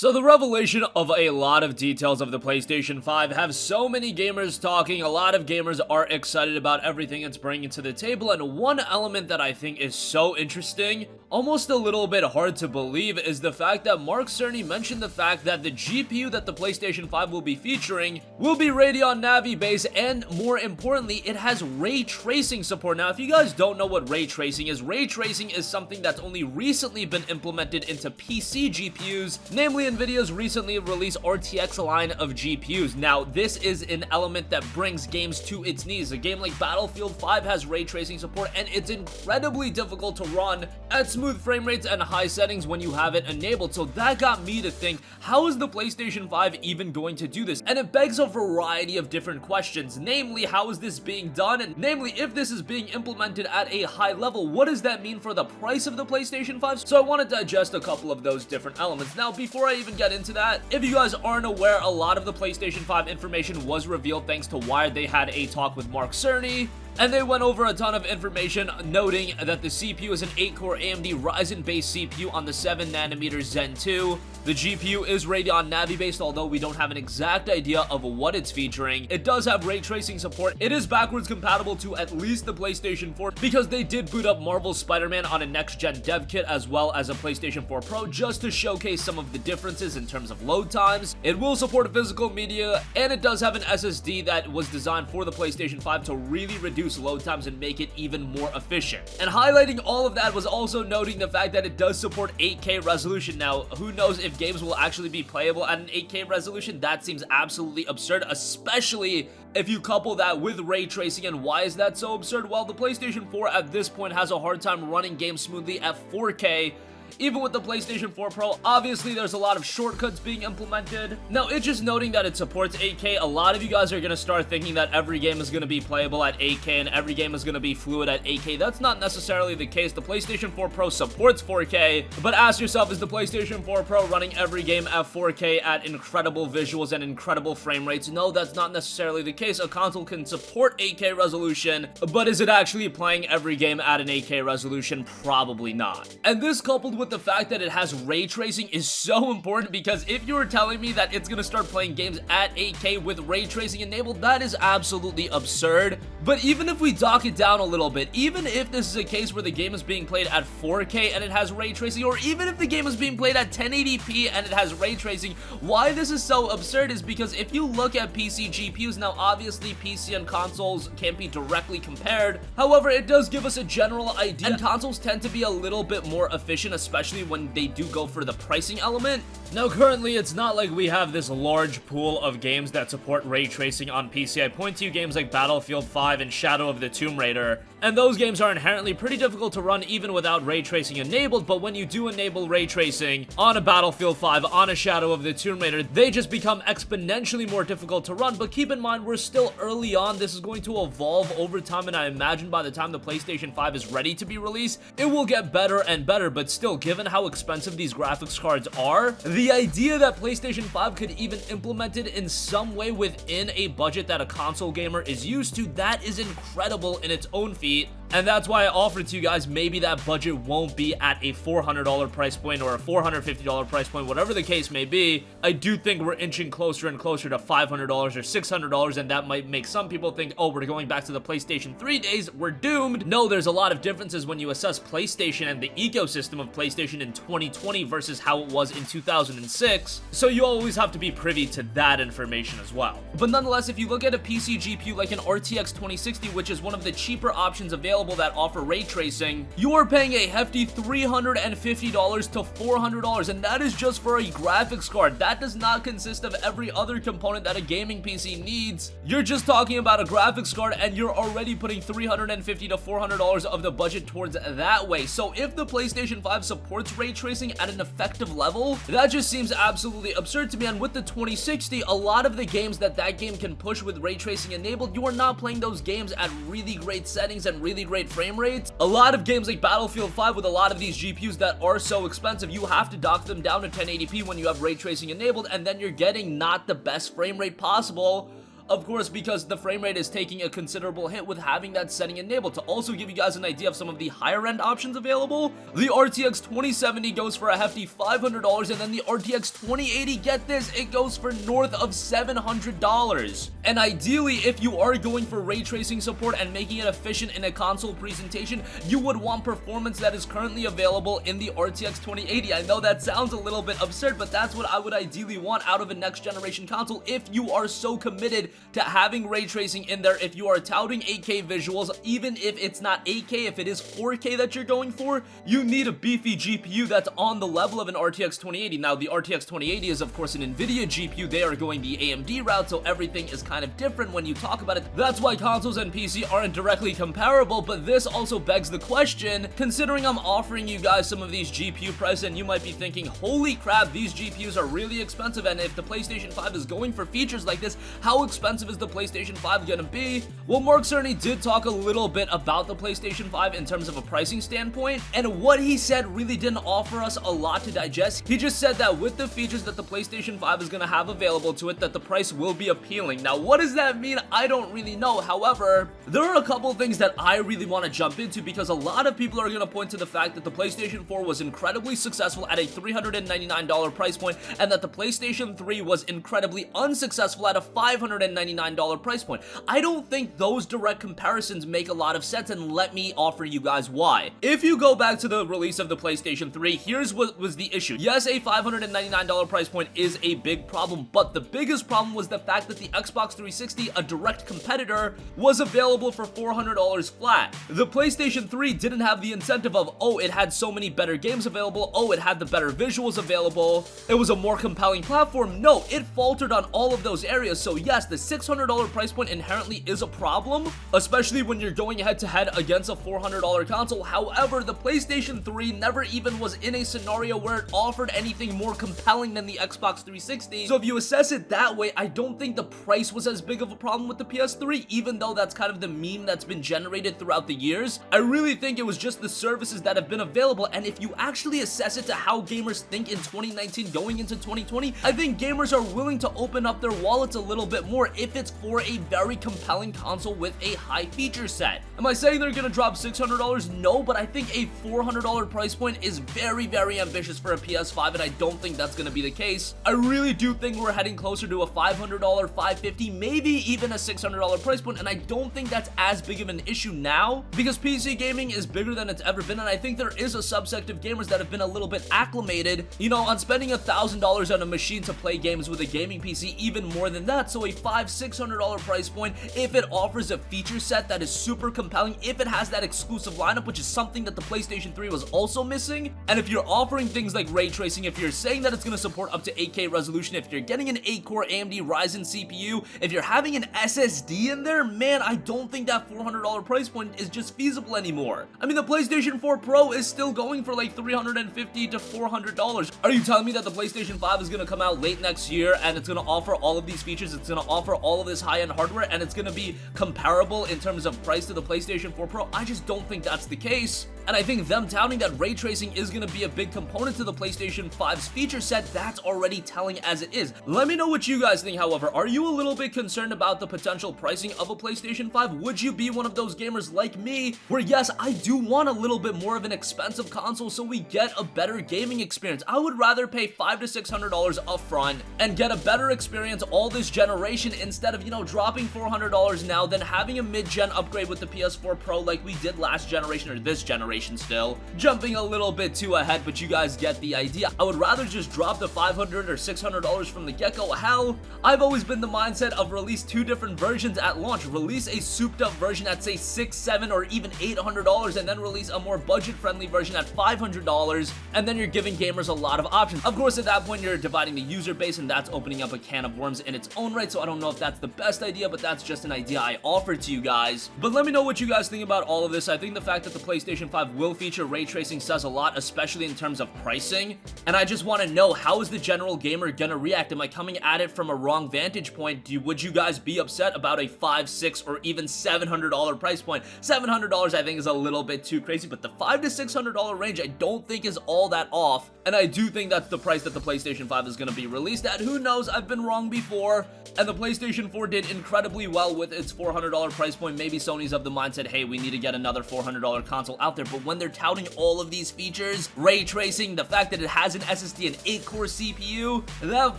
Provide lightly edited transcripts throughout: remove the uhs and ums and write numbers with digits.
So the revelation of a lot of details of the PlayStation 5 have so many gamers talking. A lot of gamers are excited about everything it's bringing to the table, and one element that I think is so interesting, almost a little bit hard to believe, is the fact that Mark Cerny mentioned the fact that the GPU that the PlayStation 5 will be featuring will be Radeon Navi based, and more importantly, it has ray tracing support. Now, if you guys don't know what ray tracing is something that's only recently been implemented into PC GPUs, namely Nvidia's recently released RTX line of GPUs. Now, this is an element that brings games to its knees. A game like Battlefield 5 has ray tracing support, and it's incredibly difficult to run at smooth frame rates and high settings when you have it enabled. So that got me to think, how is the PlayStation 5 even going to do this? And it begs a variety of different questions, namely, how is this being done? And namely, if this is being implemented at a high level, what does that mean for the price of the PlayStation 5? So I want to digest a couple of those different elements. Now, before I even get into that, if you guys aren't aware, a lot of the PlayStation 5 information was revealed thanks to Wired. They had a talk with Mark Cerny, and they went over a ton of information, noting that the CPU is an 8-core AMD Ryzen-based CPU on the 7nm Zen 2. The GPU is Radeon Navi based, although we don't have an exact idea of what it's featuring. It does have ray tracing support. It is backwards compatible to at least the PlayStation 4, because they did boot up Marvel's Spider-Man on a next-gen dev kit as well as a PlayStation 4 Pro, just to showcase some of the differences in terms of load times. It will support physical media, and it does have an SSD that was designed for the PlayStation 5 to really reduce load times and make it even more efficient. And highlighting all of that was also noting the fact that it does support 8K resolution. Now, who knows if games will actually be playable at an 8K resolution? That seems absolutely absurd, especially if you couple that with ray tracing. And why is that so absurd? Well, the PlayStation 4 at this point has a hard time running games smoothly at 4K. Even with the PlayStation 4 Pro, obviously there's a lot of shortcuts being implemented. Now, it's just noting that it supports 8K. A lot of you guys are going to start thinking that every game is going to be playable at 8K and every game is going to be fluid at 8K. That's not necessarily the case. The PlayStation 4 Pro supports 4K, but ask yourself, is the PlayStation 4 Pro running every game at 4K at incredible visuals and incredible frame rates? No, that's not necessarily the case. A console can support 8K resolution, but is it actually playing every game at an 8K resolution? Probably not. And this, coupled with the fact that it has ray tracing, is so important, because if you were telling me that it's gonna start playing games at 8K with ray tracing enabled, that is absolutely absurd. But even if we dock it down a little bit, even if this is a case where the game is being played at 4K and it has ray tracing, or even if the game is being played at 1080p and it has ray tracing, why this is so absurd is because if you look at PC GPUs, now obviously PC and consoles can't be directly compared, however it does give us a general idea, and consoles tend to be a little bit more efficient, especially when they do go for the pricing element. Now, currently, it's not like we have this large pool of games that support ray tracing on PC. I point to you games like Battlefield 5 and Shadow of the Tomb Raider, and those games are inherently pretty difficult to run even without ray tracing enabled, but when you do enable ray tracing on a Battlefield 5, on a Shadow of the Tomb Raider, they just become exponentially more difficult to run. But keep in mind, we're still early on. This is going to evolve over time, and I imagine by the time the PlayStation 5 is ready to be released, it will get better and better. But still, given how expensive these graphics cards are, the idea that PlayStation 5 could even implement it in some way within a budget that a console gamer is used to, that is incredible in its own feat. And that's why I offered to you guys, maybe that budget won't be at a $400 price point or a $450 price point, whatever the case may be. I do think we're inching closer and closer to $500 or $600, and that might make some people think, oh, we're going back to the PlayStation 3 days, we're doomed. No, there's a lot of differences when you assess PlayStation and the ecosystem of PlayStation in 2020 versus how it was in 2006, so you always have to be privy to that information as well. But nonetheless, if you look at a PC GPU like an RTX 2060, which is one of the cheaper options available that offer ray tracing, you are paying a hefty $350 to $400, and that is just for a graphics card. That does not consist of every other component that a gaming PC needs. You're just talking about a graphics card, and you're already putting $350 to $400 of the budget towards that way. So if the PlayStation 5 supports ray tracing at an effective level, that just seems absolutely absurd to me. And with the 2060, a lot of the games that game can push with ray tracing enabled, you are not playing those games at really great settings and really great frame rates. A lot of games like Battlefield 5, with a lot of these GPUs that are so expensive, you have to dock them down to 1080p when you have ray tracing enabled, and then you're getting not the best frame rate possible. of course, because the frame rate is taking a considerable hit with having that setting enabled. To also give you guys an idea of some of the higher end options available, the RTX 2070 goes for a hefty $500, and then the RTX 2080, get this, it goes for north of $700. And ideally, if you are going for ray tracing support and making it efficient in a console presentation, you would want performance that is currently available in the RTX 2080. I know that sounds a little bit absurd, but that's what I would ideally want out of a next generation console if you are so committed to having ray tracing in there. If you are touting 8K visuals, even if it's not 8K, if it is 4K that you're going for, you need a beefy GPU that's on the level of an RTX 2080. Now, the RTX 2080 is of course an NVIDIA GPU. They are going the AMD route, so everything is kind of different when you talk about it. That's why consoles and PC aren't directly comparable, but this also begs the question, considering I'm offering you guys some of these GPU prices, and you might be thinking, holy crap, these GPUs are really expensive, and if the PlayStation 5 is going for features like this, how expensive is the PlayStation 5 gonna be? Well, Mark Cerny did talk a little bit about the PlayStation 5 in terms of a pricing standpoint, and what he said really didn't offer us a lot to digest. He just said that with the features that the PlayStation 5 is gonna have available to it, that the price will be appealing. Now, what does that mean? I don't really know. However, there are a couple things that I really want to jump into, because a lot of people are going to point to the fact that the PlayStation 4 was incredibly successful at a $399 price point, and that the PlayStation 3 was incredibly unsuccessful at a $599 price point. I don't think those direct comparisons make a lot of sense, and let me offer you guys why. If you go back to the release of the PlayStation 3, here's what was the issue. Yes, a $599 price point is a big problem, but the biggest problem was the fact that the Xbox 360, a direct competitor, was available for $400 flat. The PlayStation 3 didn't have the incentive of, oh, it had so many better games available, oh, it had the better visuals available, it was a more compelling platform. No, it faltered on all of those areas. So yes, the $600 price point inherently is a problem, especially when you're going head to head against a $400 console. However, the PlayStation 3 never even was in a scenario where it offered anything more compelling than the Xbox 360. So if you assess it that way, I don't think the price was as big of a problem with the PS3, even though that's kind of the meme that's been generated throughout the years. I really think it was just the services that have been available, and if you actually assess it to how gamers think in 2019 going into 2020, I think gamers are willing to open up their wallets a little bit more if it's for a very compelling console with a high feature set. Am I saying they're gonna drop $600? No, but I think a $400 price point is very, very ambitious for a PS5, and I don't think that's gonna be the case. I really do think we're heading closer to a $500, $550, maybe even a $600 price point, and I don't think that's as big of an issue now, because PC gaming is bigger than it's ever been, and I think there is a subset of gamers that have been a little bit acclimated, you know, on spending $1,000 on a machine to play games with a gaming PC, even more than that. So a $500-$600 price point, if it offers a feature set that is super compelling, if it has that exclusive lineup, which is something that the PlayStation 3 was also missing, and if you're offering things like ray tracing, if you're saying that it's going to support up to 8K resolution, if you're getting an 8-core AMD Ryzen CPU, if you're having an SSD in there, man, I don't think that $400 price point is just feasible anymore. I mean, the PlayStation 4 Pro is still going for like $350 to $400. Are you telling me that the PlayStation 5 is going to come out late next year and it's going to offer all of these features, it's going to offer all of this high-end hardware, and it's going to be comparable in terms of price to the PlayStation 4 Pro? I just don't think that's the case. And I think them touting that ray tracing is going to be a big component to the PlayStation 5's feature set, that's already telling as it is. Let me know what you guys think, however. Are you a little bit concerned about the potential pricing of a PlayStation 5? Would you be one of those gamers like me, where yes, I do want a little bit more of an expensive console so we get a better gaming experience? I would rather pay $500 to $600 upfront and get a better experience all this generation instead of, you know, dropping $400 now, than having a mid-gen upgrade with the PS4 Pro like we did last generation, or this generation still. Jumping a little bit too ahead, but you guys get the idea. I would rather just drop the $500 or $600 from the get-go. Hell, I've always been the mindset of release two different versions at launch. Release a souped-up version at say $600, $700, or even $800, and then release a more budget-friendly version at $500, and then you're giving gamers a lot of options. Of course, at that point, you're dividing the user base, and that's opening up a can of worms in its own right, so I don't know if that's the best idea, but that's just an idea I offered to you guys. But let me know what you guys think about all of this. I think the fact that the PlayStation 5 5 will feature ray tracing says a lot, especially in terms of pricing, and I just want to know, how is the general gamer gonna react? Am I coming at it from a wrong vantage point? Would you guys be upset about a $500, $600, or even $700 price point? $700 I think is a little bit too crazy, but the $500 to $600 range I don't think is all that off, and I do think that's the price that the PlayStation 5 is gonna be released at. Who knows? I've been wrong before, and the PlayStation 4 did incredibly well with its $400 price point. Maybe Sony's of the mindset, hey, we need to get another $400 console out there, but when they're touting all of these features, ray tracing, the fact that it has an SSD and 8-core CPU, that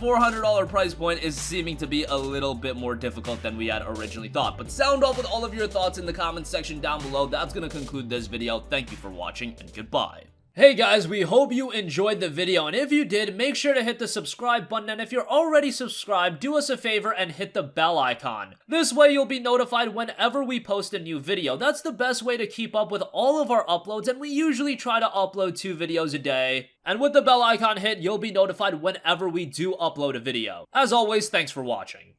$400 price point is seeming to be a little bit more difficult than we had originally thought. But sound off with all of your thoughts in the comments section down below. That's gonna conclude this video. Thank you for watching, and goodbye. Hey guys, we hope you enjoyed the video, and if you did, make sure to hit the subscribe button, and if you're already subscribed, do us a favor and hit the bell icon. This way you'll be notified whenever we post a new video. That's the best way to keep up with all of our uploads, and we usually try to upload 2 videos a day. And with the bell icon hit, you'll be notified whenever we do upload a video. As always, thanks for watching.